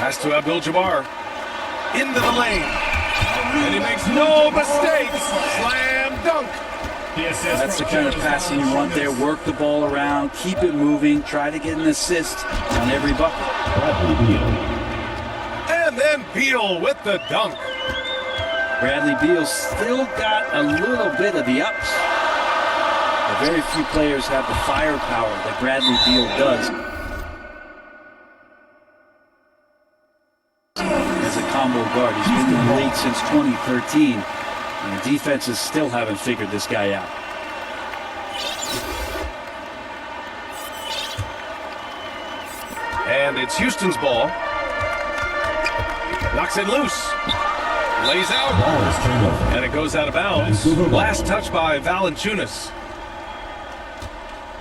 Pass to Abdul-Jabbar. Into the lane. And he makes no mistakes. Slam dunk. That's the kind of passing you want there. Work the ball around, keep it moving, try to get an assist on every bucket. And then Beal with the dunk. Bradley Beal still got a little bit of the ups. But very few players have the firepower that Bradley Beal does. As a combo guard, he's been in the league since 2013, and the defenses still haven't figured this guy out. And it's Houston's ball. Knocks it loose. Lays out. And it goes out of bounds. Last touch by Valanciunas.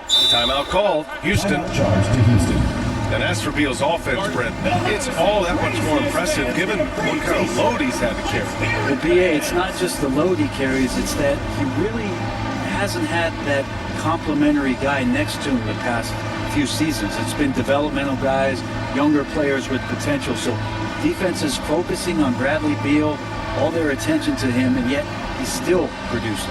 Timeout called. Houston. And as for Beal's offense, Brent, it's all that much more impressive given what kind of load he's had to carry. Well, BA, it's not just the load he carries, it's that he really hasn't had that complimentary guy next to him the past few seasons. It's been developmental guys, younger players with potential. So defense is focusing on Bradley Beal, all their attention to him, and yet he still produces.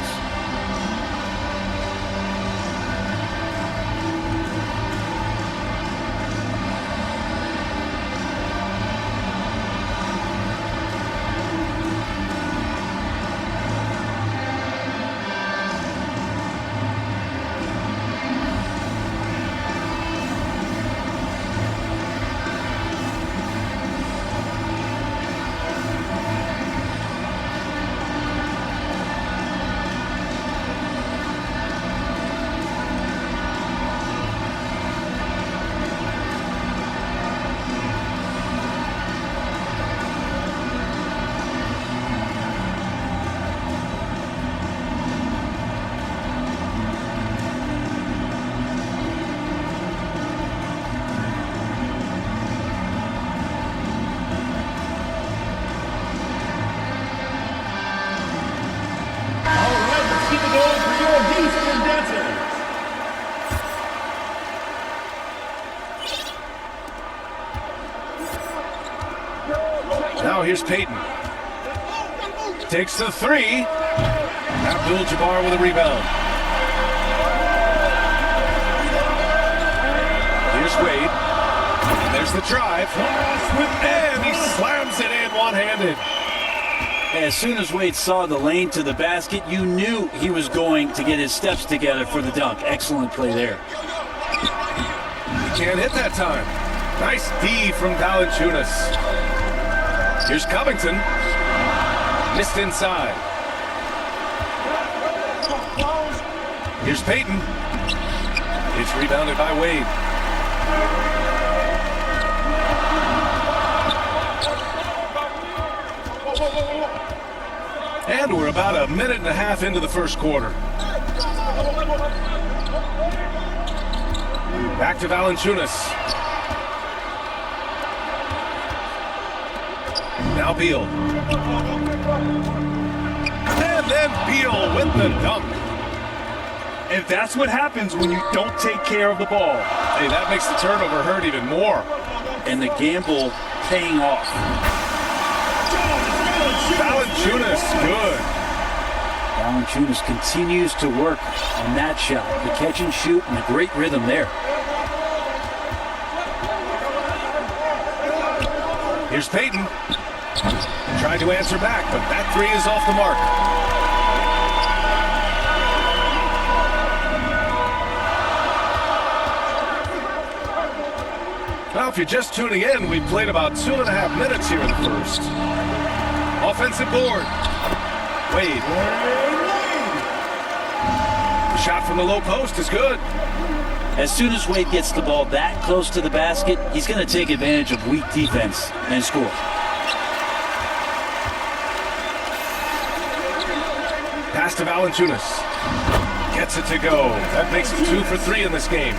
Now here's Peito. Takes the three. Abdul-Jabbar with a rebound. Here's Wade. And there's the drive. And he slams it in one-handed. As soon as Wade saw the lane to the basket, you knew he was going to get his steps together for the dunk. Excellent play there. He can't hit that time. Nice D from Valanciunas. Here's Covington. Missed inside. Here's Peito. It's rebounded by Wade. And we're about a minute and a half into the first quarter. Back to Valanciunas. Now Beal. And then Beal with the dunk. And that's what happens when you don't take care of the ball. Hey, that makes the turnover hurt even more. And the gamble paying off. Valanciunas, good. Valanciunas continues to work on that shot. The catch and shoot and a great rhythm there. Here's Peito. Tried to answer back, but that three is off the mark. Well, if you're just tuning in, we've played about 2.5 minutes here in the first. Offensive board. Wade. The shot from the low post is good. As soon as Wade gets the ball that close to the basket, he's going to take advantage of weak defense and score. Pass to Valanciunas. Gets it to go. That makes it 2 for 3 in this game.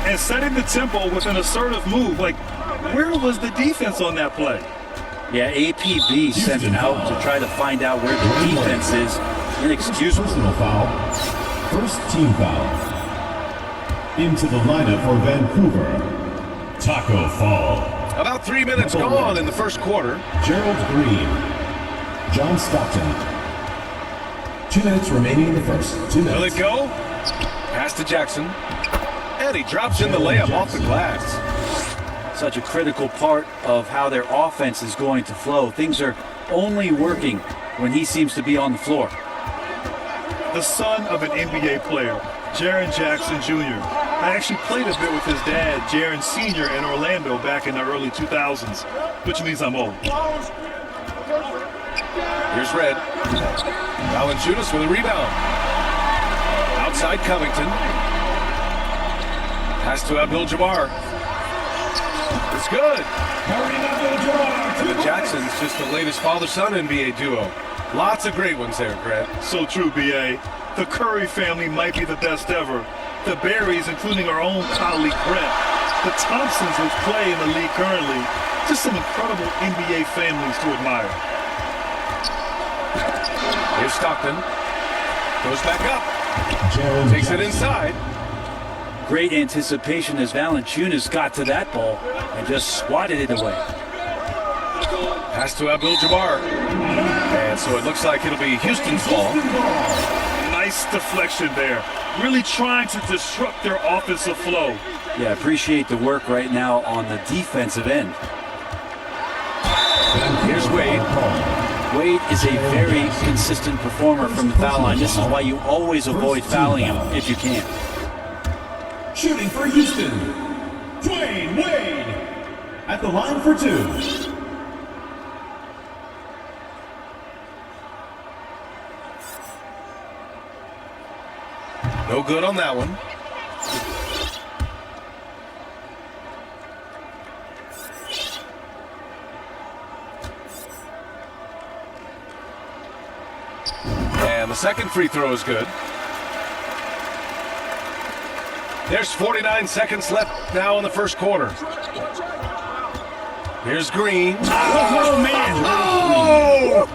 And setting the tempo with an assertive move. Like, where was the defense on that play? Yeah, APB sent out to try to find out where the defense is. Inexcusable. Personal foul. First team foul. Into the lineup for Vancouver, Taco Fall. About 3 minutes gone in the first quarter. Gerald Green. John Stockton. 2 minutes remaining in the first. 2 minutes. Will it go? Pass to Jackson. And he drops in the layup off the glass. Such a critical part of how their offense is going to flow. Things are only working when he seems to be on the floor. The son of an NBA player, Jaren Jackson Jr. I actually played a bit with his dad, Jaren Sr. in Orlando back in the early 2000s, which means I'm old. Here's Red. Valanciunas with a rebound. Outside Covington. Pass to Abdul-Jabbar. It's good. And the Jacksons, just the latest father-son NBA duo. Lots of great ones there, Grant. So true, B.A. The Curry family might be the best ever. The Berries, including our own colleague Brett. The Thompsons, which play in the league currently. Just some incredible NBA families to admire. Here's Stockton. Goes back up. Jaren Takes it Jackson. inside. Great anticipation as Valanciunas got to that ball and just swatted it away. Pass to Abdul-Jabbar. And so it looks like it'll be Houston's ball. Nice deflection there. Really trying to disrupt their offensive flow. Yeah, appreciate the work right now on the defensive end. Here's Wade. Wade is a very consistent performer from the foul line. This is why you always avoid fouling him if you can. Shooting for Houston, Dwayne Wade. At the line for 2. No good on that one. And the second free throw is good. There's 49 seconds left now in the first quarter. Here's Green. Oh, man. Oh!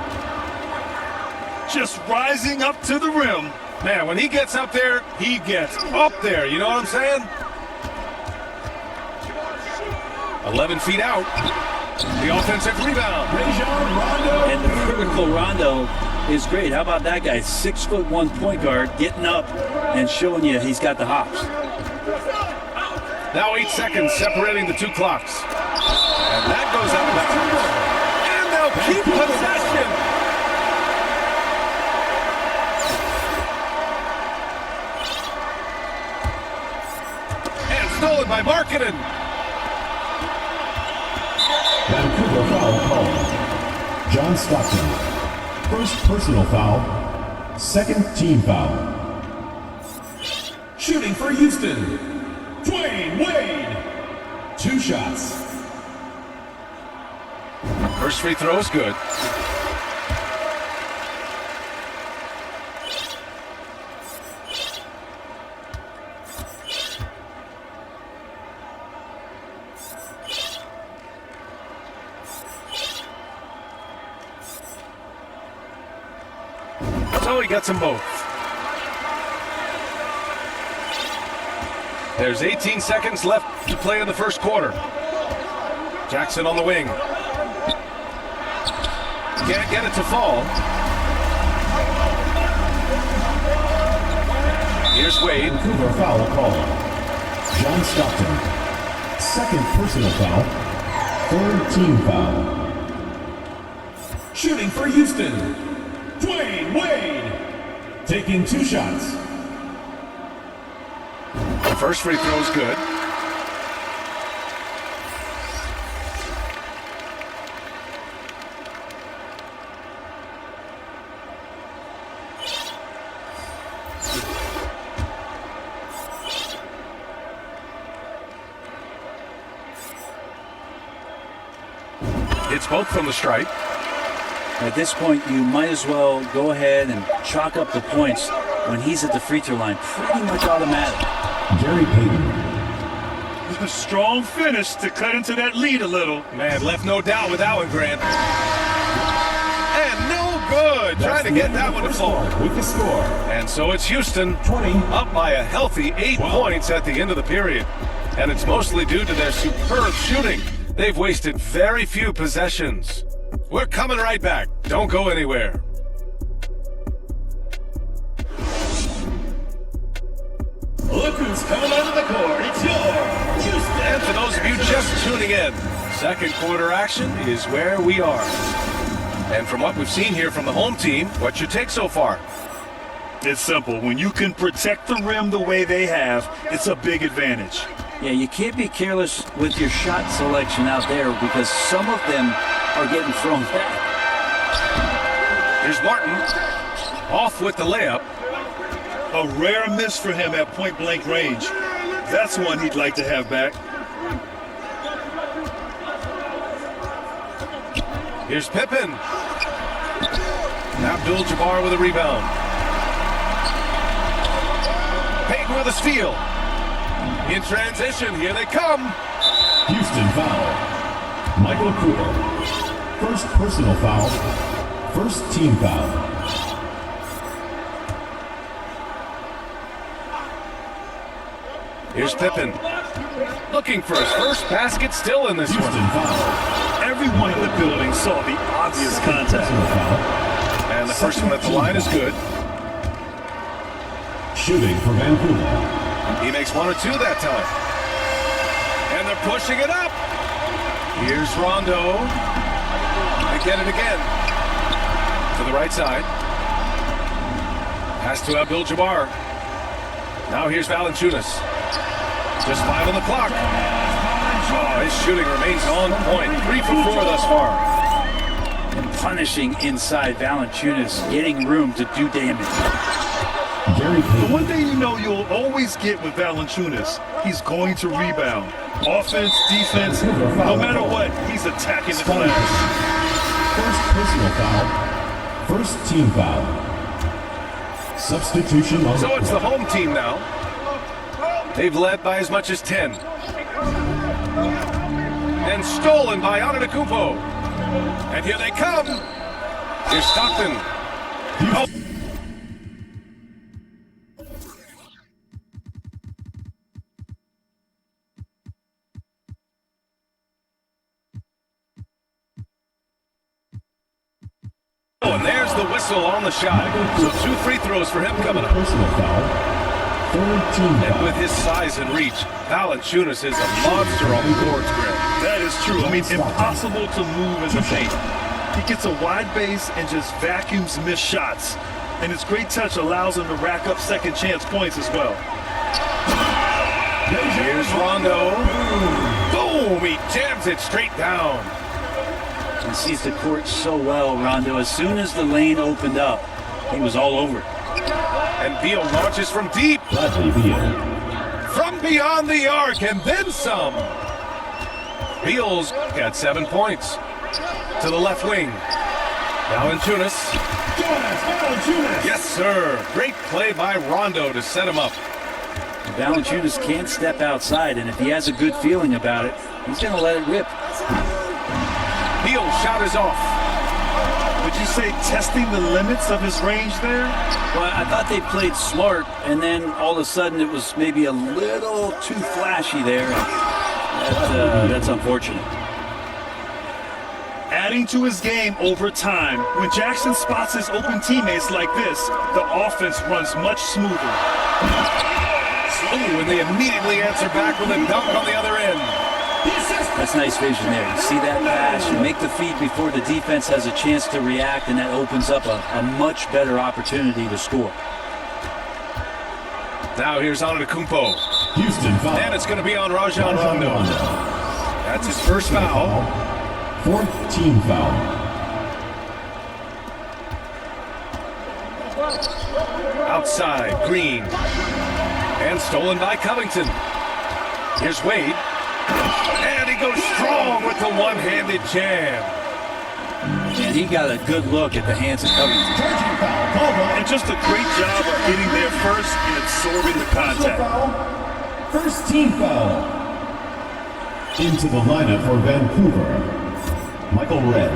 Just rising up to the rim. Man, when he gets up there, he gets up there. You know what I'm saying? 11 feet out. The offensive rebound. And the critical Rondo is great. How about that guy? 6'1" point guard getting up and showing you he's got the hops. Now 8 seconds separating the two clocks. And that goes out of bounds. And they'll keep possession. And stolen by Markkanen. Vancouver foul called. John Stockton. First personal foul. Second team foul. Shooting for Houston, Dwayne Wade. 2 shots. First free throw is good. So he gets them both. There's 18 seconds left to play in the first quarter. Jackson on the wing. Can't get it to fall. Here's Wade. Vancouver foul called. John Stockton. Second personal foul. Third team foul. Shooting for Houston, Dwayne Wade. Taking 2 shots. The first free throw is good. It's both from the stripe. At this point, you might as well go ahead and chalk up the points when he's at the free throw line. Pretty much automatic. Gary Payton. A strong finish to cut into that lead a little. Man, left no doubt with that one, Grant. And no good. Trying to get that one to fall. With the score. And so it's Houston 20. up by a healthy 8 points at the end of the period. And it's mostly due to their superb shooting. They've wasted very few possessions. We're coming right back. Don't go anywhere. Look who's coming onto the court. It's your Houston. And for those of you just tuning in, second quarter action is where we are. And from what we've seen here from the home team, what's your take so far? It's simple. When you can protect the rim the way they have, it's a big advantage. Yeah, you can't be careless with your shot selection out there because some of them are getting thrown back. Here's Martin, off with the layup. A rare miss for him at point-blank range. That's one he'd like to have back. Here's Pippen. Abdul-Jabbar with a rebound. Peito with a steal. In transition, here they come. Houston foul. Michael Cooper. First personal foul. First team foul. Here's Pippen. Looking for his first basket, still in this Houston one. foul. Everyone in the building saw the obvious contact. Personal foul. And the first one at the line is good. Shooting for Vancouver. He makes 1 or 2 that time. And they're pushing it up. Here's Rondo. They get it again. To the right side. Pass to Abdul-Jabbar. Now here's Valanciunas. Just 5 on the clock. Oh, his shooting remains on point. 3 for 4 thus far. And punishing inside Valanciunas, getting room to do damage. Gary The Payton. one thing you know you'll always get with Valanciunas, he's going to rebound. Offense, defense, no matter what, he's attacking the glass. First personal foul. First team foul. Substitution on So it's the court. home team now. They've led by as much as 10. And stolen by Antetokounmpo. And here they come. Here's Stockton. Oh. And there's the whistle on the shot. So 2 free throws for him coming up. Personal foul. Third team And foul. with his size and reach, Valanciunas is a monster on the boards, Grant. That is true. I mean, impossible to move in the paint. He gets a wide base and just vacuums missed shots. And his great touch allows him to rack up second chance points as well. Here's Rondo. Boom! He jams it straight down. He sees the court so well, Rondo. As soon as the lane opened up, he was all over it. And Beal launches from deep. Bradley Beal. From beyond the arc and then some. Beal's got 7 points. To the left wing. Valanciunas. Yes, sir. Great play by Rondo to set him up. Valanciunas can't step outside, and if he has a good feeling about it, he's going to let it rip. Beal's shot is off. Would you say testing the limits of his range there? Well, I thought they played smart, and then all of a sudden it was maybe a little too flashy there. That's unfortunate. Adding to his game over time, when Jackson spots his open teammates like this, the offense runs much smoother. Ooh, and they immediately answer back with a dunk on the other end. The assist That's nice vision there. You see that pass, you make the feed before the defense has a chance to react, and that opens up a much better opportunity to score. Now here's Antetokounmpo. Houston foul. And it's going to be on Rajon Rondo. That's his first foul. Fourth team foul. Outside, Green. And stolen by Covington. Here's Wade. And he goes strong with the one-handed jam. And he got a good look at the hands of Covington. And just a great job of getting there first and absorbing the contact. First team foul. Into the lineup for Vancouver, Michael Redd.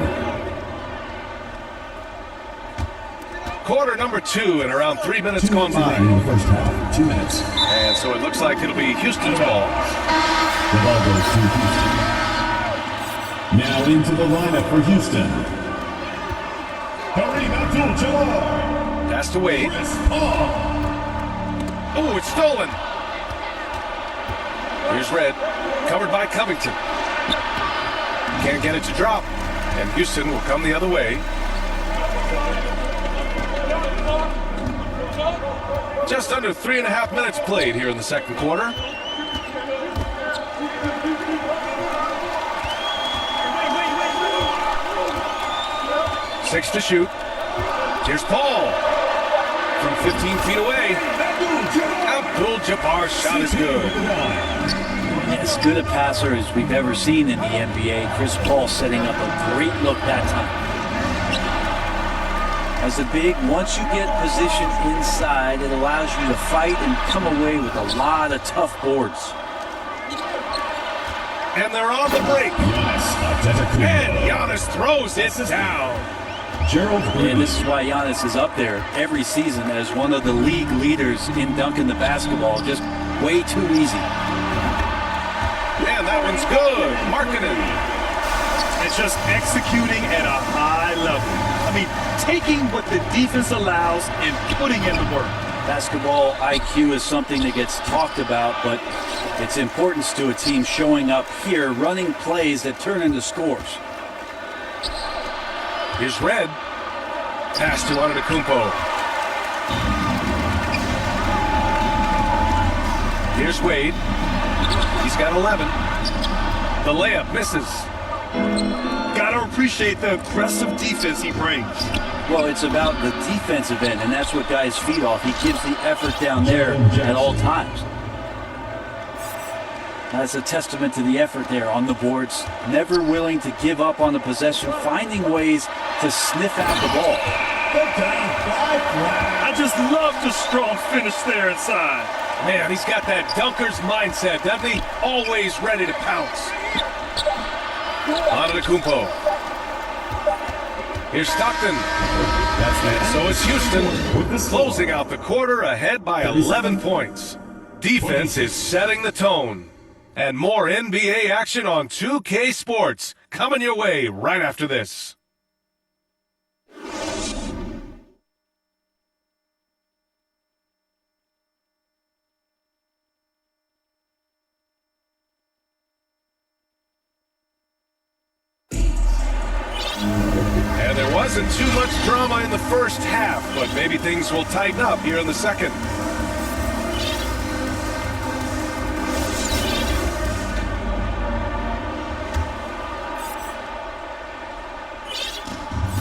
Quarter number 2 and around 3 minutes gone by. In the first half, 2 minutes. And so it looks like it'll be Houston's ball. The ball goes to Houston. Now into the lineup for Houston. Kareem Abdul-Jabbar. Pass to Wade. Oh, it's stolen. Here's Red, covered by Covington. Can't get it to drop, and Houston will come the other way. Just under 3.5 minutes played here in the second quarter. Six to shoot. Here's Paul from 15 feet away. Abdul-Jabbar's shot is good. As good a passer as we've ever seen in the NBA. Chris Paul setting up a great look that time. As a big, once you get positioned inside, it allows you to fight and come away with a lot of tough boards. And they're on the break. And Giannis throws it down. And this is why Giannis is up there every season as one of the league leaders in dunking the basketball. Just way too easy. And that one's good. Markkanen. It's just executing at a high level. I mean, taking what the defense allows and putting in the work. Basketball IQ is something that gets talked about, but its importance to a team showing up here, running plays that turn into scores. Here's Red. Pass to Antetokounmpo. Here's Wade. He's got 11. The layup misses. Gotta appreciate the aggressive defense he brings. Well, it's about the defensive end, and that's what guys feed off. He gives the effort down there at all times. That's a testament to the effort there on the boards. Never willing to give up on the possession, finding ways to sniff out the ball. I just love the strong finish there inside. Man, he's got that dunker's mindset, doesn't he? Always ready to pounce. Antetokounmpo. Here's Stockton. And so it's Houston, closing out the quarter ahead by 11 points. Defense is setting the tone. And more NBA action on 2K Sports coming your way right after this. And there wasn't too much drama in the first half, but maybe things will tighten up here in the second.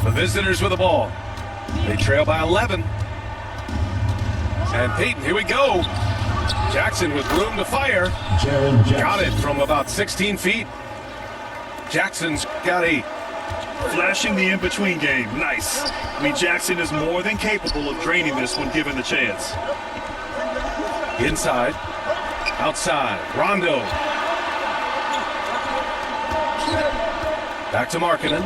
The visitors with the ball. They trail by 11. And Peyton, here we go. Jackson with room to fire. Got it from about 16 feet. Jackson's got 8. Flashing the in-between game. Nice. I mean, Jackson is more than capable of draining this when given the chance. Inside. Outside. Rondo. Back to Markkanen.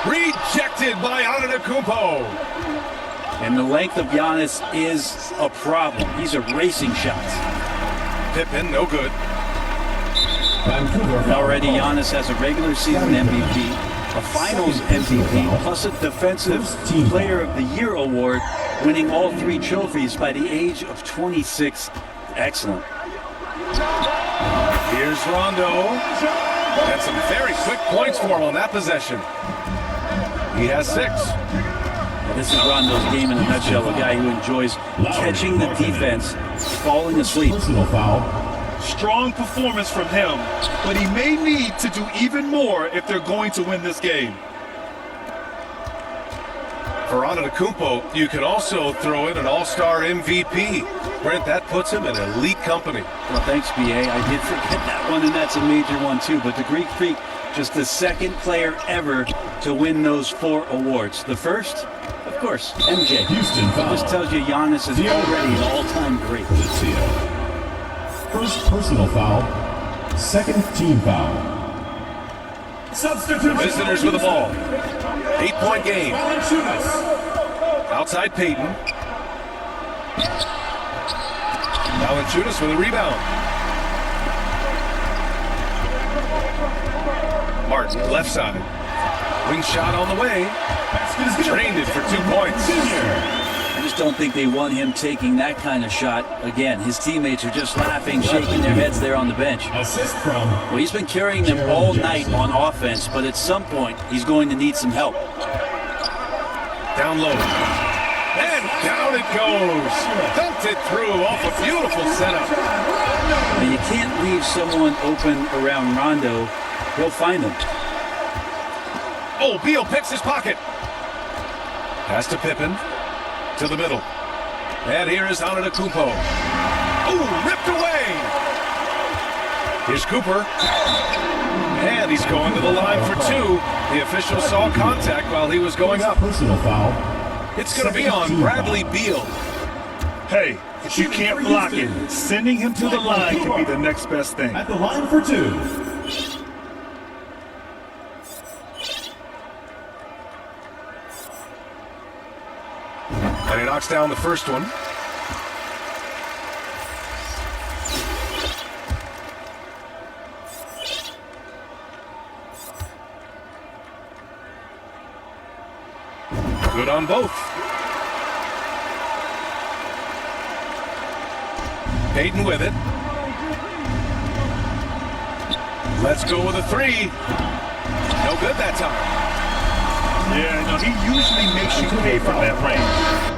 Rejected by Antetokounmpo. And the length of Giannis is a problem. He's erasing shots. Pippen, no good. Already Giannis has a regular season MVP, a finals MVP, plus a defensive player of the year award, winning all 3 trophies by the age of 26. Excellent. Here's Rondo. And some very quick points for him on that possession. He has 6. This is Rondo's game in a nutshell, a guy who enjoys catching the defense, falling asleep. Personal foul. Strong performance from him, but he may need to do even more if they're going to win this game. For Antetokounmpo, you can also throw in an all-star MVP. Brent, that puts him in elite company. Well, thanks, B.A. I did forget that one, and that's a major one, too. But the Greek Freak, just the second player ever to win those 4 awards. The first, of course, MJ. Houston foul. This tells you Giannis is already an all-time great. First personal foul. Second team foul. The visitors with the ball. 8-point game. Outside Peyton. Valanciunas with a rebound. Martin, left side. Wing shot on the way. Trained it for 2 points. I just don't think they want him taking that kind of shot again. His teammates are just laughing, shaking their heads there on the bench. Assist from. Well, he's been carrying them all night on offense, but at some point, he's going to need some help. Down low. And down it goes. Dumped it through off a beautiful setup. Now, you can't leave someone open around Rondo. He'll find them. Oh, Beal picks his pocket. Pass to Pippen. To the middle. And here is Antetokounmpo. Ooh, ripped away. Here's Cooper. And he's going to the line for 2. The official saw contact while he was going up. Personal foul. It's going to be on Bradley Beal. Hey, if you can't block it, sending him to the line can be the next best thing. At the line for 2. And he knocks down the first one. Good on both. Peyton with it. Let's go with a 3. No good that time. Yeah, no, he usually makes you pay from that range.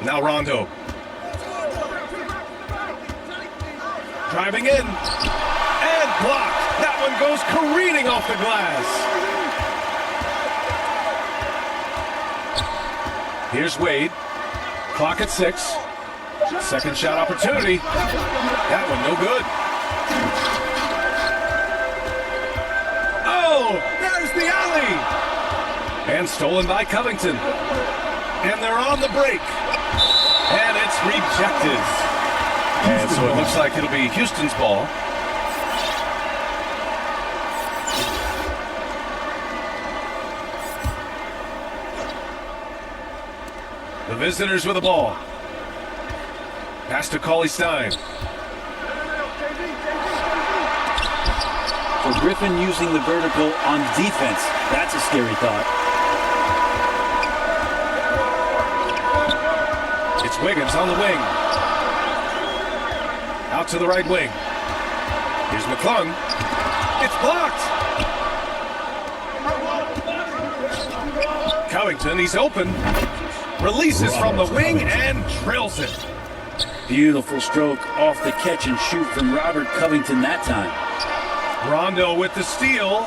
Now Rondo. Driving in. And blocked. That one goes careening off the glass. Here's Wade. Clock at 6. Second shot opportunity. That one no good. Oh, there's the alley. And stolen by Covington. And they're on the break. And it's rejected. And so it looks like it'll be Houston's ball. The visitors with the ball. Pass to Qualidade. For Griffin using the vertical on defense, that's a scary thought. It's Wiggins on the wing. Out to the right wing. Here's McClung. It's blocked. Covington, he's open. Releases from the wing and drills it. Beautiful stroke off the catch and shoot from Robert Covington that time. Rondo with the steal.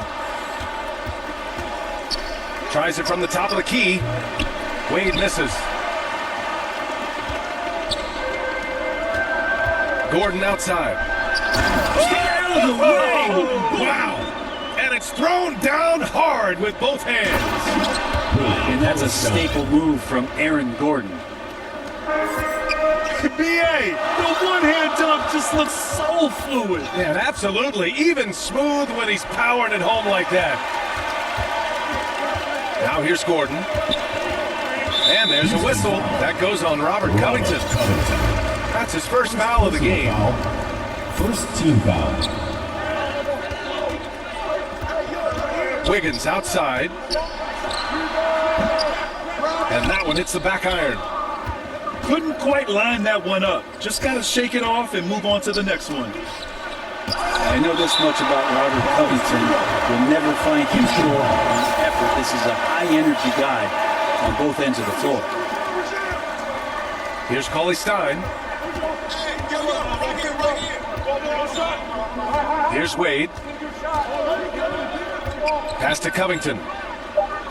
Tries it from the top of the key. Wade misses. Gordon outside. Out of the way! Wow! And it's thrown down hard with both hands. And that's a staple move from Aaron Gordon. BA, the one-hand dunk just looks so fluid. Yeah, absolutely. Even smooth when he's powering it home like that. Now here's Gordon. And there's a whistle. That goes on Robert Covington. That's his first foul of the game. First team foul. Wiggins outside. And that one hits the back iron. Couldn't quite line that one up. Just got to shake it off and move on to the next one. I know this much about Robert Covington. You'll never find him short on effort. This is a high-energy guy on both ends of the floor. Here's Qualidade. Here's Wade. Pass to Covington.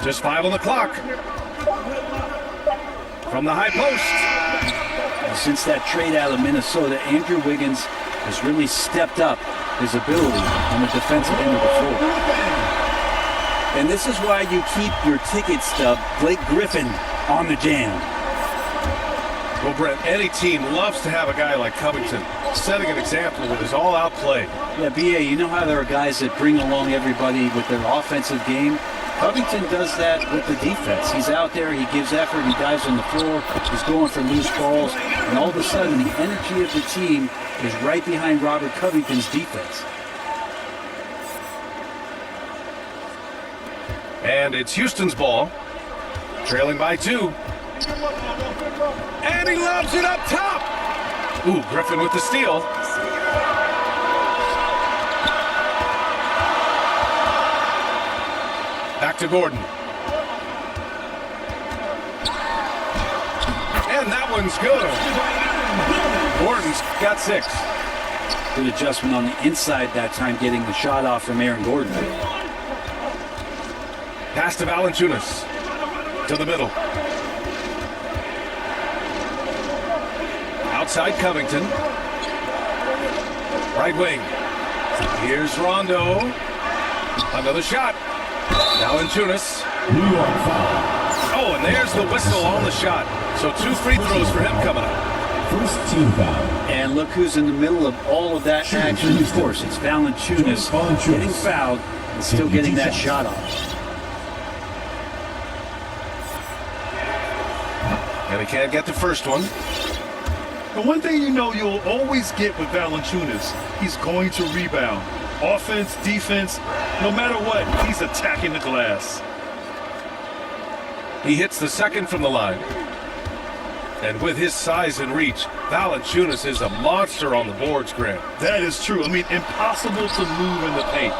Just 5 on the clock. From the high post. Since that trade out of Minnesota, Andrew Wiggins has really stepped up his ability on the defensive end of the floor. And this is why you keep your ticket stub, Blake Griffin, on the jam. Well, Brent, any team loves to have a guy like Covington setting an example with his all-out play. Yeah, B.A., you know how there are guys that bring along everybody with their offensive game? Covington does that with the defense. He's out there, he gives effort, he dives on the floor, he's going for loose balls, and all of a sudden the energy of the team is right behind Robert Covington's defense. And it's Houston's ball, trailing by 2. And he lobs it up top. Ooh, Griffin with the steal. Back to Gordon. And that one's good. Gordon's got 6. Good adjustment on the inside that time, getting the shot off from Aaron Gordon. Pass to Valanciunas. To the middle. side Covington. Right wing. Here's Rondo. Another shot. Now in Tunis. New York foul. Oh, and there's the whistle on the shot. So 2 free throws for him coming up. First team foul. And look who's in the middle of all of that action. Of course, it's Valanciunas getting fouled and still getting that shot off. And he can't get the first one. The one thing you know you'll always get with Valanciunas, he's going to rebound. Offense, defense, no matter what, he's attacking the glass. He hits the second from the line. And with his size and reach, Valanciunas is a monster on the boards, Grant. That is true. I mean, impossible to move in the paint.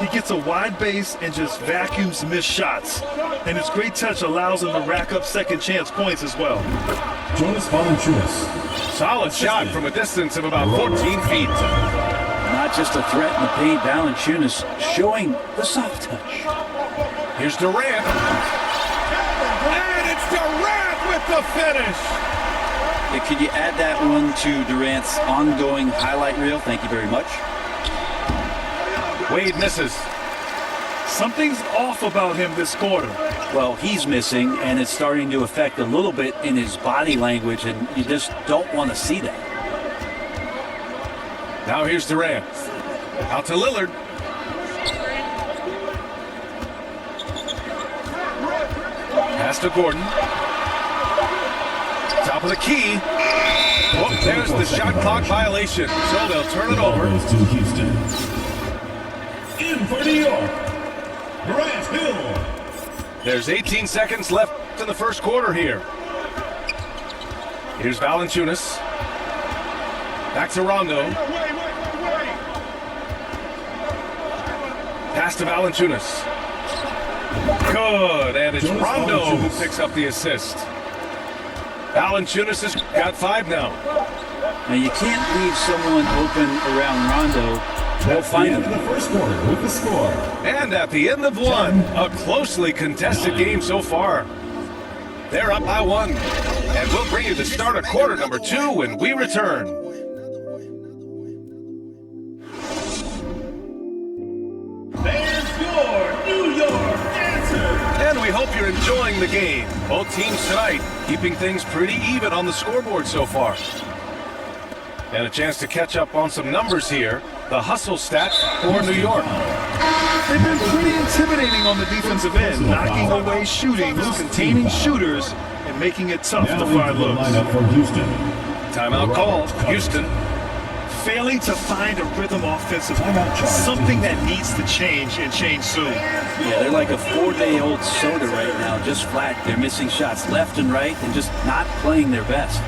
He gets a wide base and just vacuums missed shots. And his great touch allows him to rack up second chance points as well. Jonas Valanciunas. Solid shot from a distance of about 14 feet. Not just a threat in the paint, Valanciunas showing the soft touch. Here's Durant. And it's Durant with the finish. Yeah, could you add that one to Durant's ongoing highlight reel? Thank you very much. Wade misses. Something's off about him this quarter. Well, he's missing, and it's starting to affect a little bit in his body language, and you just don't want to see that. Now here's Durant. Out to Lillard. Pass to Gordon. Top of the key. Oh, there's the shot clock violation, so they'll turn it over. Goes to Houston. In for New York, Grant Hill. There's 18 seconds left in the first quarter here. Here's Valanciunas. Back to Rondo. Pass to Valanciunas. Good, and it's Rondo who picks up the assist. Valanciunas has got 5 now. Now, you can't leave someone open around Rondo. They'll find him. The first quarter with the score. And at the end of one, a closely contested game so far. They're up by 1. And we'll bring you the start of quarter number 2 when we return. There's your New York answer. And we hope you're enjoying the game. Both teams tonight keeping things pretty even on the scoreboard so far. And a chance to catch up on some numbers here. The hustle stat for New York. They've been pretty intimidating on the defensive end, knocking away shootings, containing shooters, and making it tough to find looks. Lineup for Houston. Timeout called. Houston. Failing to find a rhythm offensively, something that needs to change and change soon. Yeah, they're like a 4-day-old soda right now, just flat. They're missing shots left and right and just not playing their best.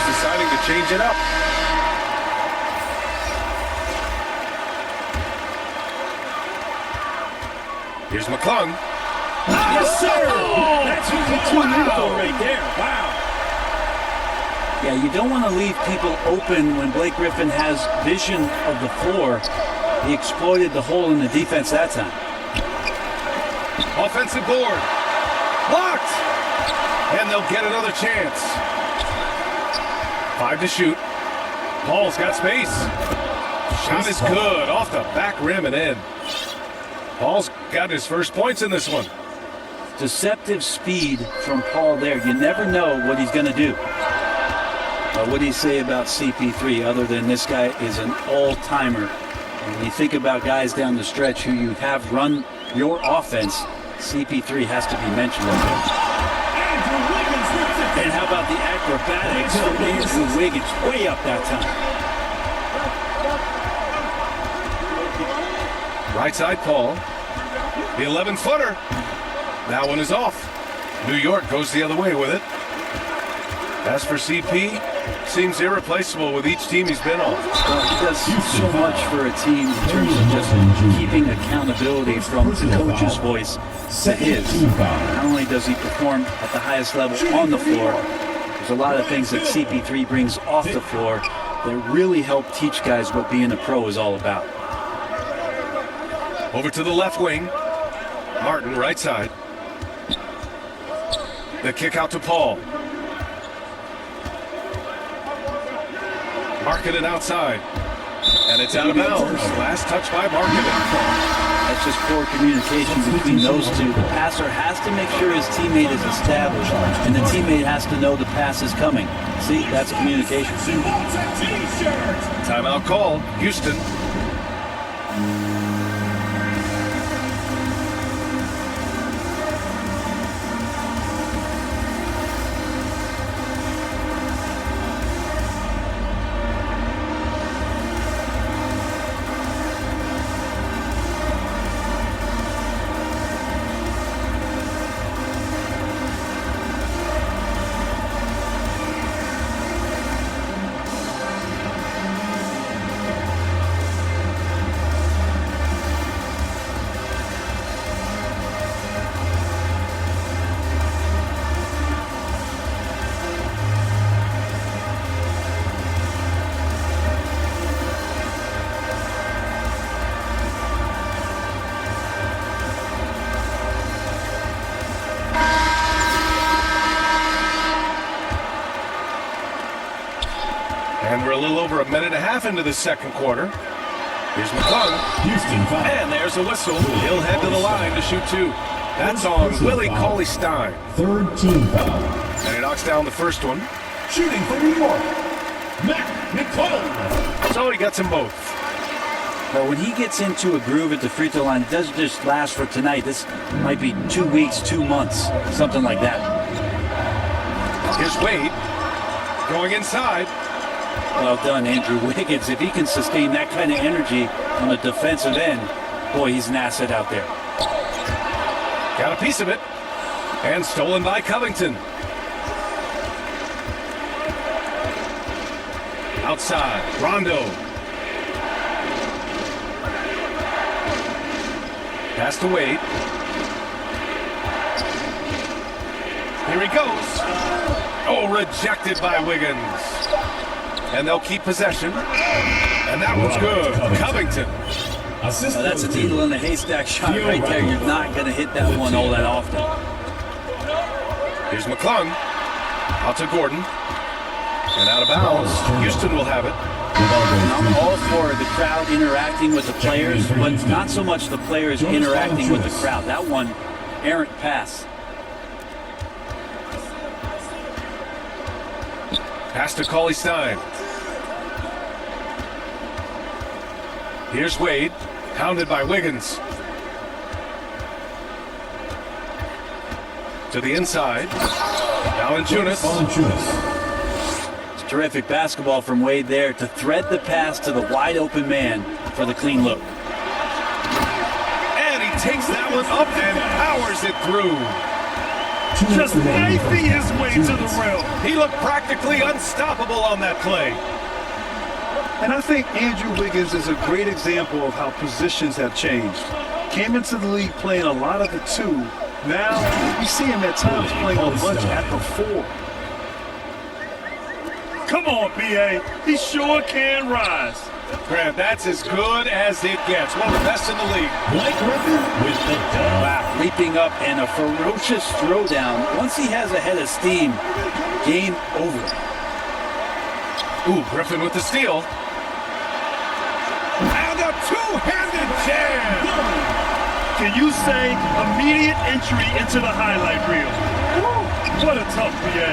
Deciding to change it up. Here's McClung. Yes, sir! That's too info right there. Wow. Yeah, you don't want to leave people open when Blake Griffin has vision of the floor. He exploited the hole in the defense that time. Offensive board. Blocked! And they'll get another chance. 5 to shoot. Paul's got space. Shot is good. Off the back rim and in. Paul's got his first points in this one. Deceptive speed from Paul there. You never know what he's going to do. What do you say about CP3 other than this guy is an all-timer? When you think about guys down the stretch who you have run your offense, CP3 has to be mentioned. And how about the acrobatics from Andrew Wiggins? Way up that time. Right side Paul. The 11-footer. That one is off. New York goes the other way with it. As for CP, seems irreplaceable with each team he's been on. Well, he does so much for a team in terms of just keeping accountability from the coach's voice to his. Not only does he perform at the highest level on the floor, there's a lot of things that CP3 brings off the floor that really help teach guys what being a pro is all about. Over to the left wing. Martin, right side. The kick out to Paul. Markkanen outside. And it's out of bounds. Last touch by Markkanen. That's just poor communication between those two. The passer has to make sure his teammate is established, and the teammate has to know the pass is coming. See, that's communication. Timeout call. Houston. And we're a little over a minute and a half into the second quarter. Here's McClung. Houston foul. And there's a whistle. He'll head to the line to shoot two. That's on Willie Cauley-Stein. Third team foul. And he knocks down the first one. Shooting for New York, McClung. So he gets them both. But when he gets into a groove at the free throw line, it doesn't just last for tonight. This might be 2 weeks, 2 months, something like that. Here's Wade. Going inside. Well done, Andrew Wiggins. If he can sustain that kind of energy on the defensive end, boy, he's an asset out there. Got a piece of it. And stolen by Covington. Outside, Rondo. Pass to Wade. Here he goes. Oh, rejected by Wiggins. And they'll keep possession. And that one's good. Covington. Well, that's a needle in the haystack shot right there. You're not going to hit that one all that often. Here's McClung. Out to Gordon. And out of bounds. Houston will have it. I'm all for the crowd interacting with the players, but not so much the players interacting with the crowd. That one, errant pass. Pass to Cauley-Stein. Here's Wade, pounded by Wiggins. To the inside. Valanciunas. It's terrific basketball from Wade there to thread the pass to the wide open man for the clean look. And he takes that one up and powers it through. Just knifing his way to the rim. He looked practically unstoppable on that play. And I think Andrew Wiggins is a great example of how positions have changed. Came into the league playing a lot of the two. Now, we see him at times playing a bunch at the four. Come on, B.A. He sure can rise. Grant, that's as good as it gets. One of the best in the league. Blake Griffin with the dub. Wow, leaping up and a ferocious throwdown. Once he has a head of steam, game over. Ooh, Griffin with the steal. And a two-handed jam. Can you say immediate entry into the highlight reel? Woo, what a tough PA.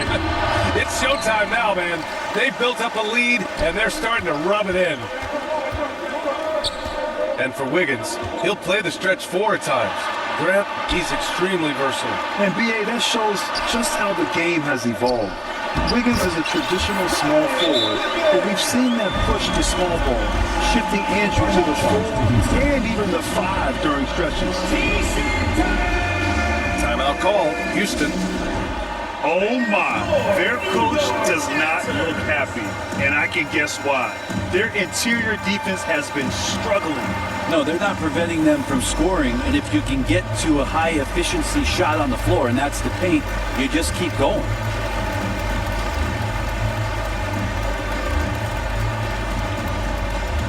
It's showtime now, man. They've built up a lead, and they're starting to rub it in. And for Wiggins, he'll play the stretch 4 at times. Grant, he's extremely versatile. And BA, that shows just how the game has evolved. Wiggins is a traditional small forward, but we've seen that push to small ball, shifting Andrew to the 4 and even the 5 during stretches. Timeout call, Houston. Oh my, their coach does not look happy, and I can guess why. Their interior defense has been struggling. No, they're not preventing them from scoring, and if you can get to a high efficiency shot on the floor, and that's the paint, you just keep going.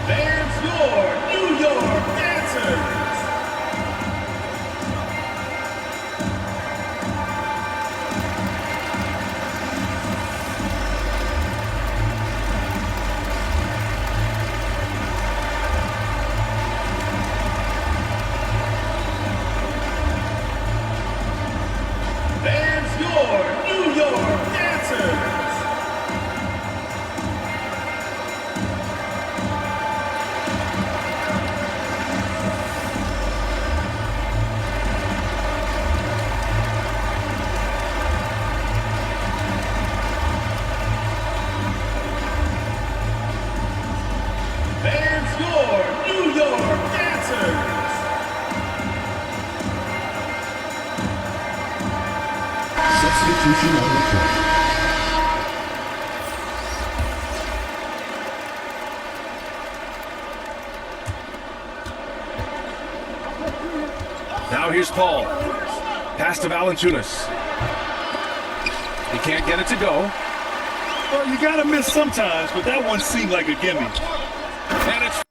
There's your New York Dancers. There's your New York Dancers. There's your New York Dancers. Substitution on the court. Now here's Paul. Pass to Valanciunas. He can't get it to go. Well, you gotta miss sometimes, but that one seemed like a gimme. And it's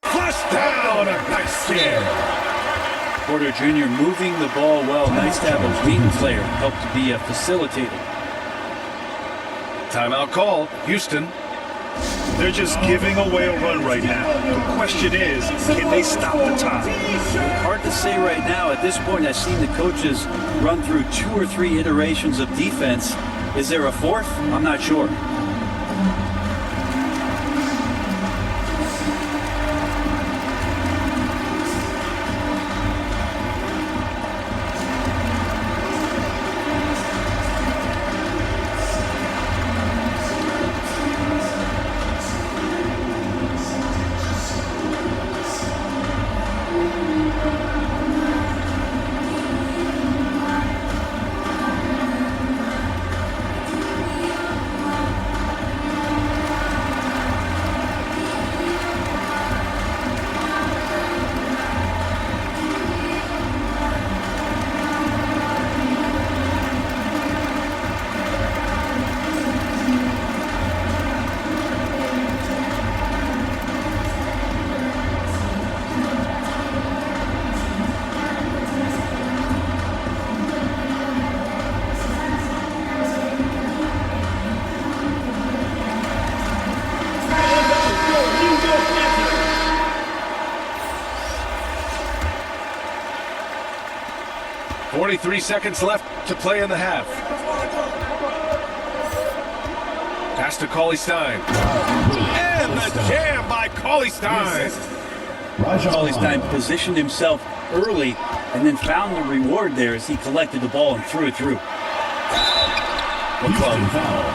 flushed down. A nice scare. Porter Jr. moving the ball well. Nice to have a wing player help to be a facilitator. Timeout call, Houston. They're just giving away a run right now. The question is, can they stop the time? Hard to say right now. At this point, I've seen the coaches run through 2 or 3 iterations of defense. Is there a 4th? I'm not sure. 43 seconds left to play in the half. Pass to Cauley Stein. And the jam by Cauley Stein. Cauley Stein positioned himself early and then found the reward there as he collected the ball and threw it through. Houston foul.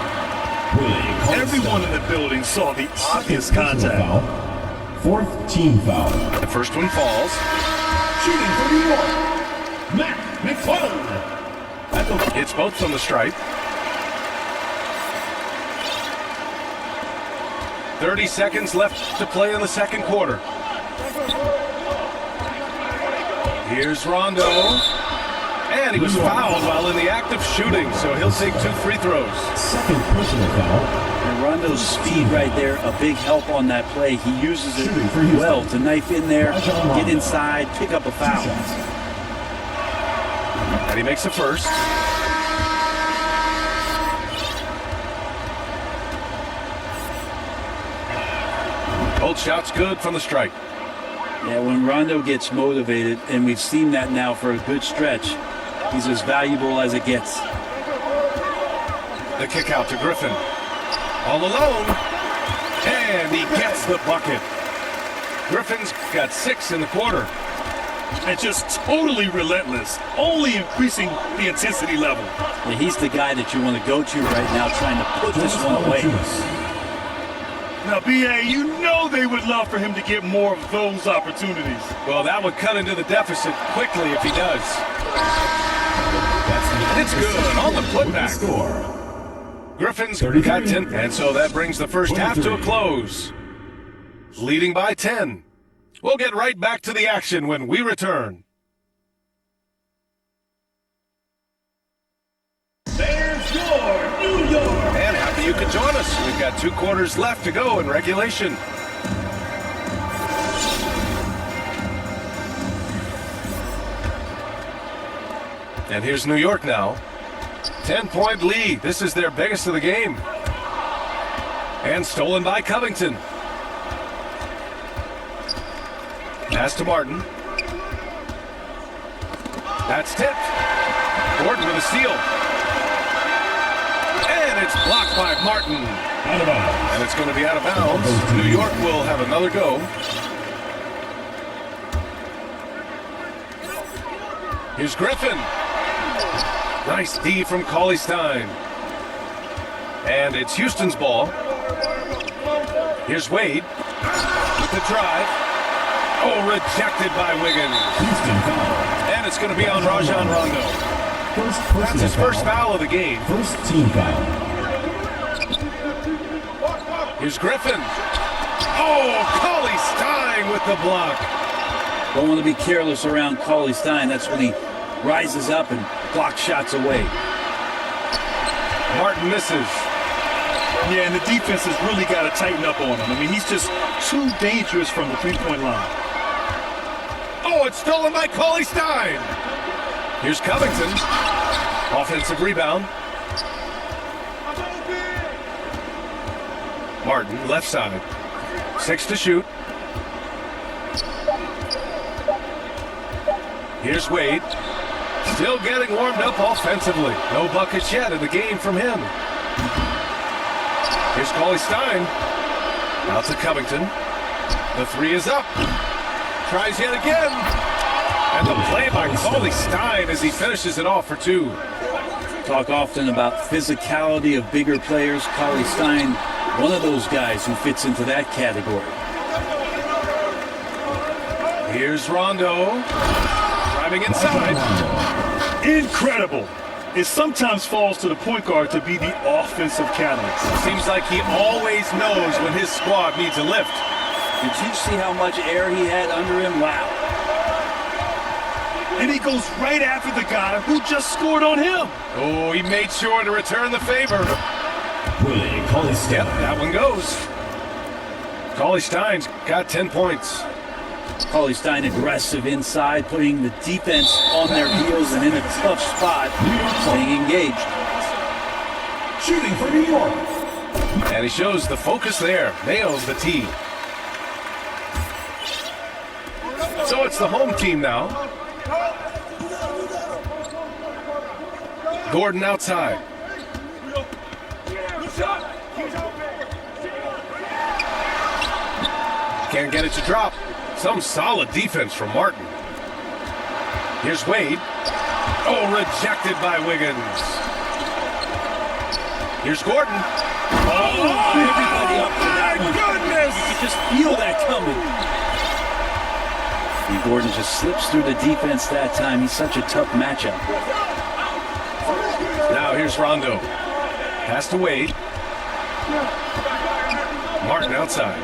Everyone in the building saw the obvious contact. Fourth team foul. The first one falls. Shooting for New York, Matt McClellan. It's both from the stripe. 30 seconds left to play in the second quarter. Here's Rondo. And he was fouled while in the act of shooting, so he'll take 2 free throws. Second personal foul. And Rondo's speed right there, a big help on that play. He uses it well to knife in there, get inside, pick up a foul. And he makes a first. Both shots good from the strike. Yeah, when Rondo gets motivated, and we've seen that now for a good stretch, he's as valuable as it gets. The kick out to Griffin. All alone. And he gets the bucket. Griffin's got 6 in the quarter. And just totally relentless, only increasing the intensity level. Yeah, he's the guy that you want to go to right now, trying to put this one away. Now, B.A., you know they would love for him to get more of those opportunities. Well, that would cut into the deficit quickly if he does. And it's good on the putback. Griffin's got 10, and so that brings the first half to a close. Leading by 10. We'll get right back to the action when we return. There's your New York. And happy you could join us. We've got 2 quarters left to go in regulation. And here's New York now. 10-point lead. This is their biggest of the game. And stolen by Covington. Pass to Martin. That's tipped. Gordon with a steal. And it's blocked by Martin. Out of bounds. And it's going to be out of bounds. New York will have another go. Here's Griffin. Nice D from Cauley Stein. And it's Houston's ball. Here's Wade with the drive. Oh, rejected by Wiggins. Houston foul. And it's going to be on Rajon Rondo. That's his first foul of the game. First team foul. Here's Griffin. Oh, Cauley Stein with the block. Don't want to be careless around Cauley Stein. That's when he rises up and blocks shots away. Martin misses. Yeah, and the defense has really got to tighten up on him. I mean, he's just too dangerous from the three-point line. Oh, it's stolen by Cauley Stein. Here's Covington. Offensive rebound. Martin, left side. 6 to shoot. Here's Wade. Still getting warmed up offensively. No buckets yet in the game from him. Here's Cauley Stein. Out to Covington. The 3 is up. Tries yet again. And the play by Cauley Stein as he finishes it off for 2. Talk often about physicality of bigger players. Cauley Stein, one of those guys who fits into that category. Here's Rondo. Driving inside. Incredible. It sometimes falls to the point guard to be the offensive catalyst. Seems like he always knows when his squad needs a lift. Did you see how much air he had under him? Wow. And he goes right after the guy who just scored on him. Oh, he made sure to return the favor. Willie Cauley Stein. Yep, that one goes. Cauley Stein's got 10 points. Cauley Stein aggressive inside, putting the defense on their heels and in a tough spot, staying engaged. Shooting for New York. And he shows the focus there. Nails the tee. So it's the home team now. Gordon outside. Can't get it to drop. Some solid defense from Martin. Here's Wade. Oh, rejected by Wiggins. Here's Gordon. Oh, Everybody up for that my one. goodness! You could just feel that coming. And Gordon just slips through the defense that time. He's such a tough matchup. Now here's Rondo. Pass to Wade. Martin outside.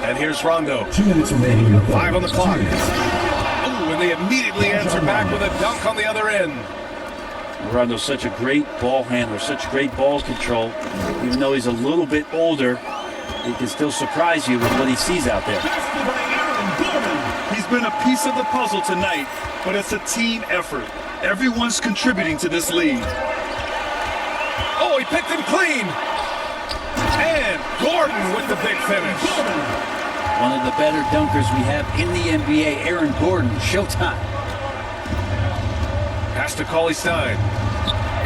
And here's Rondo. 2 minutes remaining in the 5 on the clock. 2 minutes. Ooh, and they immediately answer back with a dunk on the other end. Rondo's such a great ball handler, such great ball control. Even though he's a little bit older, he can still surprise you with what he sees out there. He's been a piece of the puzzle tonight, but it's a team effort. Everyone's contributing to this lead. Oh, he picked him clean. And Gordon with the big finish. One of the better dunkers we have in the NBA, Aaron Gordon. Showtime. Pass to Cauley Stein.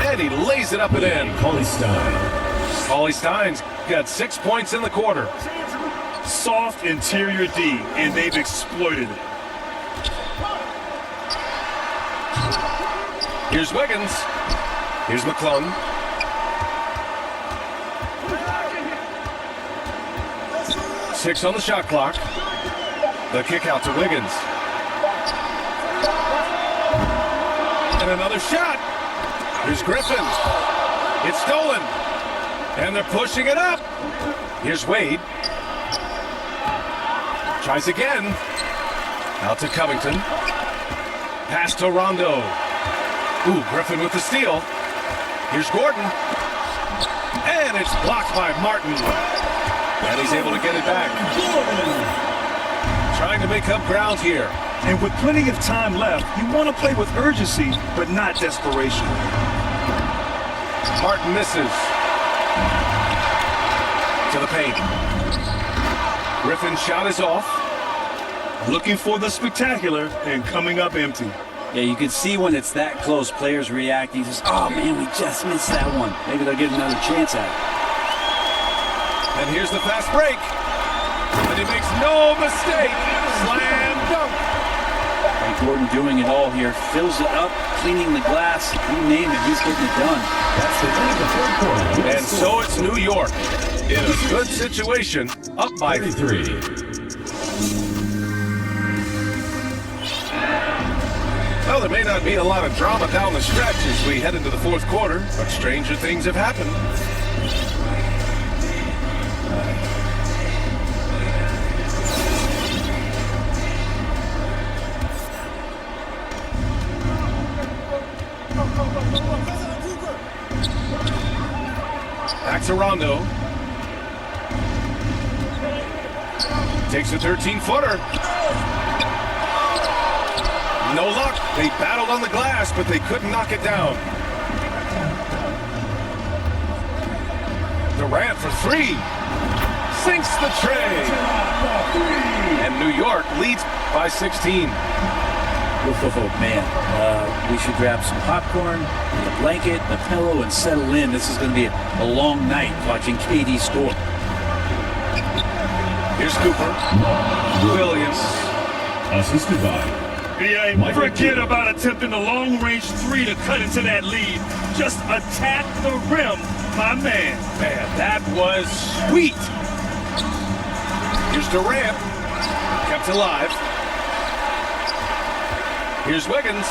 And he lays it up and in. Cauley Stein. Cauley Stein's got 6 points in the quarter. Soft interior D, and they've exploited it. Here's Wiggins. Here's McClung. Six on the shot clock. The kick out to Wiggins. And another shot. Here's Griffin. It's stolen. And they're pushing it up. Here's Wade. Tries again. Out to Covington. Pass to Rondo. Ooh, Griffin with the steal. Here's Gordon. And it's blocked by Martin. And he's able to get it back. Trying to make up ground here. And with plenty of time left, you want to play with urgency, but not desperation. Martin misses. To the paint. Griffin's shot is off. Looking for the spectacular and coming up empty. Yeah, you can see when it's that close, players reacting. Just, oh man, we just missed that one. Maybe they'll get another chance at it. And here's the fast break. And he makes no mistake. Slam dunk. And Gordon doing it all here. Fills it up, cleaning the glass. You name it, he's getting it done. That's the end of the third quarter. And so it's New York. In a good situation, up by 33. Well, there may not be a lot of drama down the stretch as we head into the fourth quarter, but stranger things have happened. Back to Rondo. Takes a 13-footer. No luck. They battled on the glass, but they couldn't knock it down. Durant for three. Sinks the tray. And New York leads by 16. Oh, man. We should grab some popcorn, and a blanket, and a pillow, and settle in. This is going to be a long night watching KD score. Here's Cooper. Williams. Assisted by Yeah, forget about attempting the long-range three to cut into that lead. Just attack the rim, my man. Man, that was sweet. Here's Durant. Kept alive. Here's Wiggins.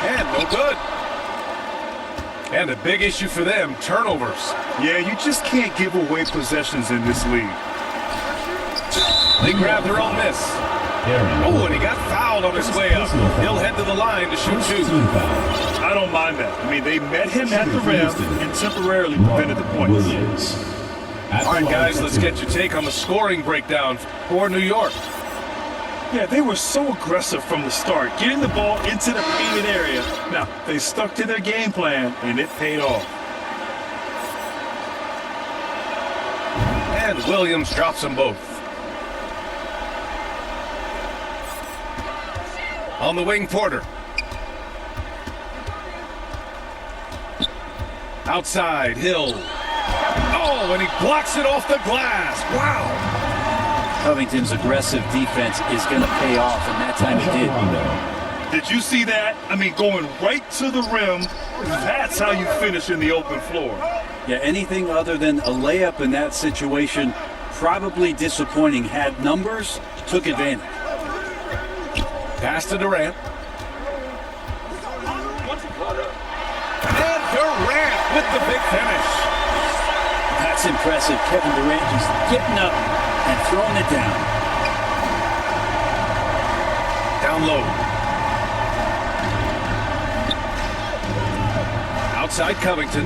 And no good. And a big issue for them, turnovers. Yeah, you just can't give away possessions in this league. They grab their own miss. Oh, and he got fouled on his way up. He'll head to the line to shoot two. I don't mind that. I mean, they met him at the rim and temporarily prevented the points. All right, guys, let's get your take on the scoring breakdown for New York. Yeah, they were so aggressive from the start, getting the ball into the painted area. Now, they stuck to their game plan, and it paid off. And Williams drops them both. On the wing, Porter. Outside, Hill. Oh, and he blocks it off the glass. Wow. Covington's aggressive defense is going to pay off, and that time it did. Did you see that? I mean, going right to the rim, that's how you finish in the open floor. Yeah, anything other than a layup in that situation, probably disappointing. Had numbers, took advantage. Pass to Durant. And Durant with the big finish. That's impressive. Kevin Durant just getting up and throwing it down. Down low. Outside Covington.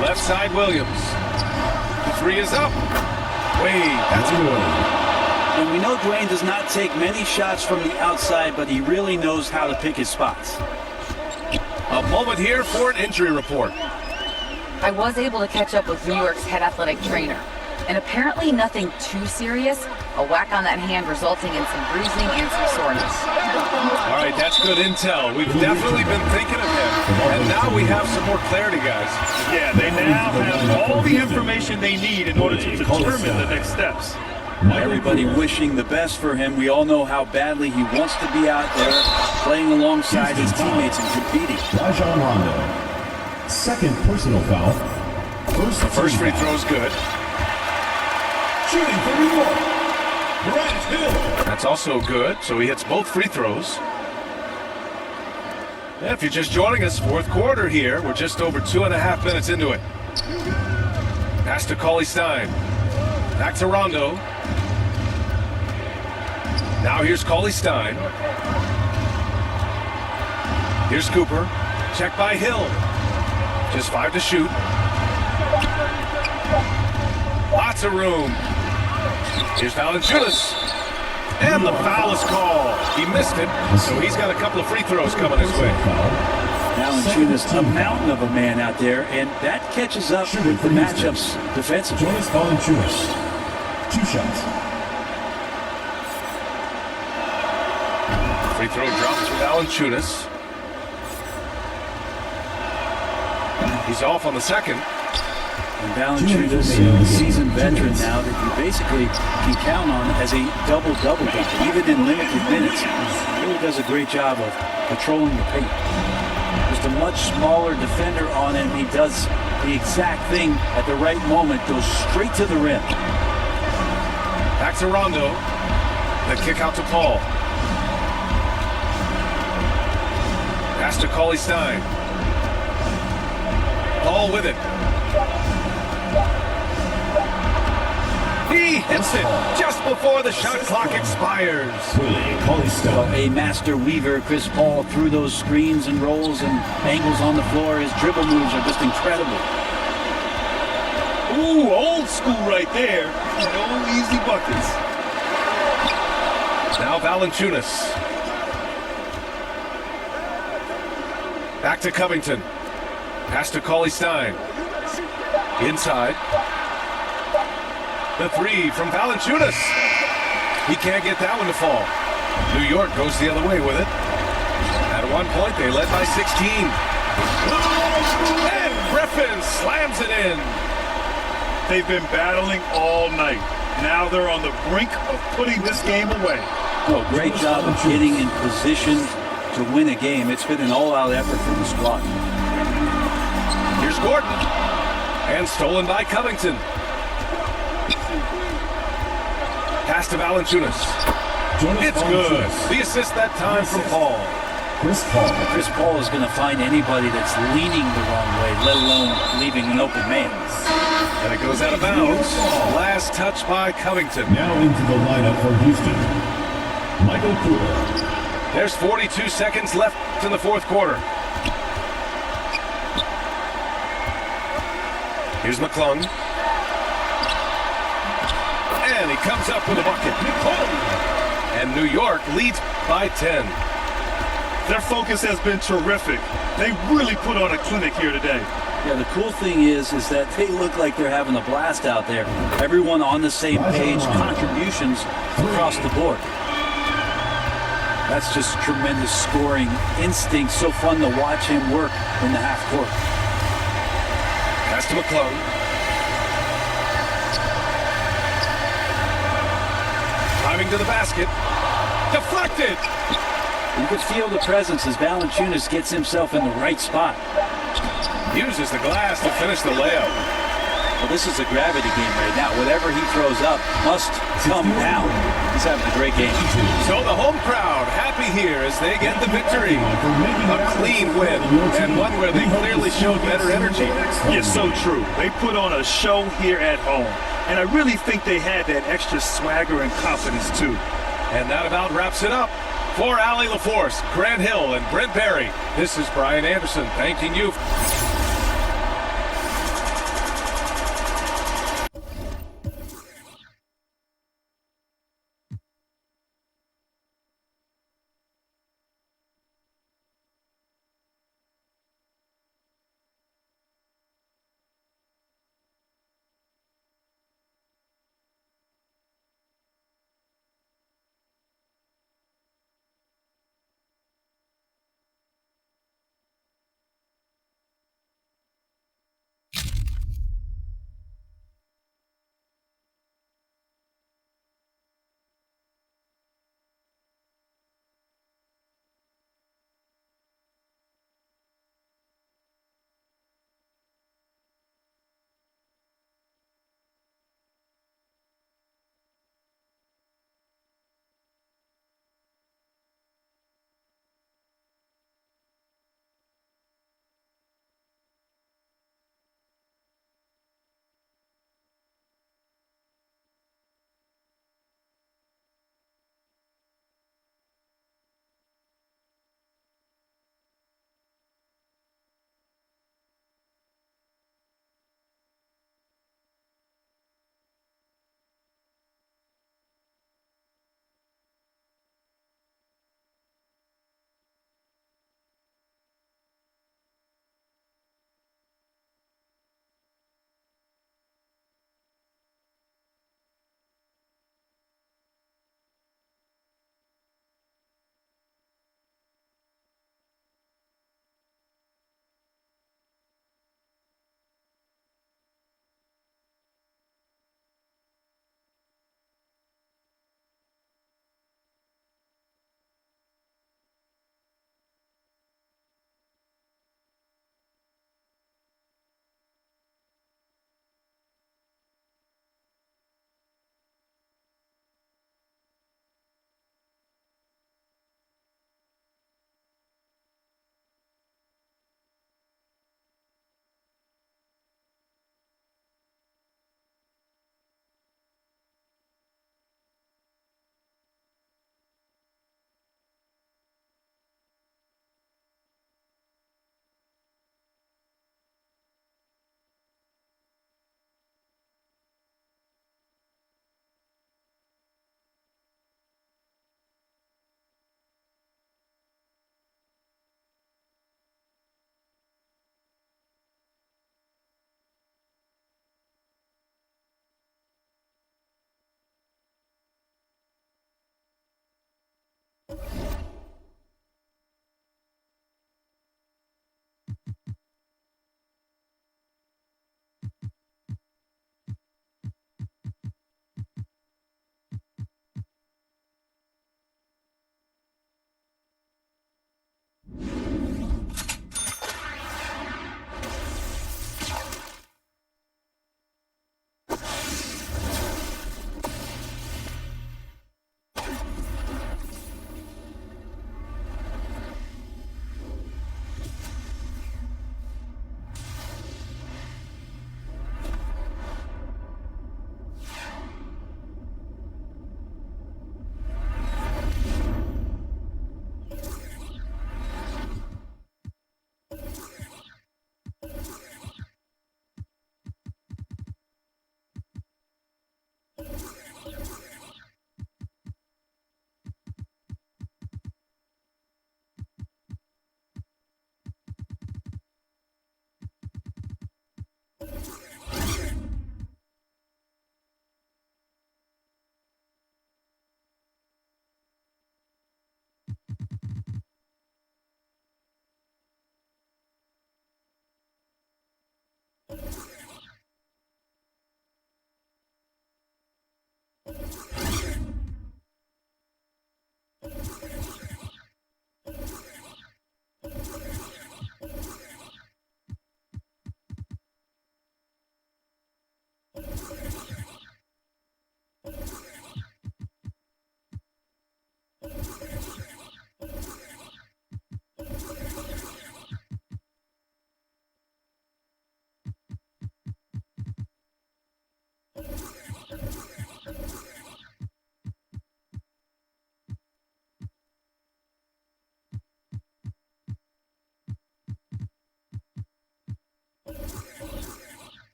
Left side Williams. The three is up. Wade, that's good. And we know Dwayne does not take many shots from the outside, but he really knows how to pick his spots. A moment here for an injury report. I was able to catch up with New York's head athletic trainer, and apparently nothing too serious. A whack on that hand resulting in some bruising and some soreness. All right, that's good intel. We've definitely been thinking of him, and now we have some more clarity, guys. Yeah, they now have all the information they need in order to determine the next steps. Everybody wishing the best for him. We all know how badly he wants to be out there, playing alongside his teammates and competing. Rajon Rondo. Second personal foul. First free throw's good. Shooting for New York. Grant Hill. That's also good, so he hits both free throws. Yeah, if you're just joining us, fourth quarter here. We're just over 2.5 minutes into it. Pass to Cauley-Stein. Back to Rondo. Now here's Cauley-Stein. Here's Cooper. Check by Hill. Just 5 to shoot. Lots of room. Here's Valanciunas. And the foul is called. He missed it, so he's got a couple of free throws coming his way. Valanciunas, a mountain of a man out there, and that catches up with the matchups defensively. Jonas Valanciunas. 2 shots. Free throw drops for Valanciunas. He's off on the second. And Valanciunas, a seasoned veteran now that you basically can count on as a double-double guy, even in limited minutes. He really does a great job of controlling the paint. Just a much smaller defender on him. He does the exact thing at the right moment, goes straight to the rim. Back to Rondo. The kick out to Paul. Pass to Cauley-Stein. Paul with it. He hits it just before the shot clock expires. A master weaver, Chris Paul, through those screens and rolls and angles on the floor. His dribble moves are just incredible. Ooh, old school right there. No easy buckets. Now Valanciunas. Back to Covington. Pass to Cauley-Stein. Inside. The three from Valanciunas. He can't get that one to fall. New York goes the other way with it. At one point, they led by 16. And Griffin slams it in. They've been battling all night. Now they're on the brink of putting this game away. Oh, great job of getting in position to win a game. It's been an all-out effort from the squad. Here's Gordon. And stolen by Covington. Pass to Valanciunas. It's good. The assist that time from Paul. Chris Paul. Chris Paul is going to find anybody that's leaning the wrong way, let alone leaving an open man. And it goes out of bounds. Last touch by Covington. Now into the lineup for Houston. Michael Cooper. There's 42 seconds left in the fourth quarter. Here's McClung. And he comes up with a bucket. And New York leads by 10. Their focus has been terrific. They really put on a clinic here today. Yeah, the cool thing is that they look like they're having a blast out there. Everyone on the same page, contributions across the board. That's just tremendous scoring instinct. So fun to watch him work in the half court. pass to McClung. Driving to the basket. Deflected! You could feel the presence as Valanciunas gets himself in the right spot. Uses the glass to finish the layup. Well, this is a gravity game right now. Whatever he throws up must come down. He's having a great game. So the home crowd happy here as they get the victory. A clean win, and one where they clearly showed better energy. Yeah, so true. They put on a show here at home. And I really think they had that extra swagger and confidence, too. And that about wraps it up. For Allie LaForce, Grant Hill, and Brent Barry, this is Brian Anderson thanking you.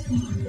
Mm-hmm.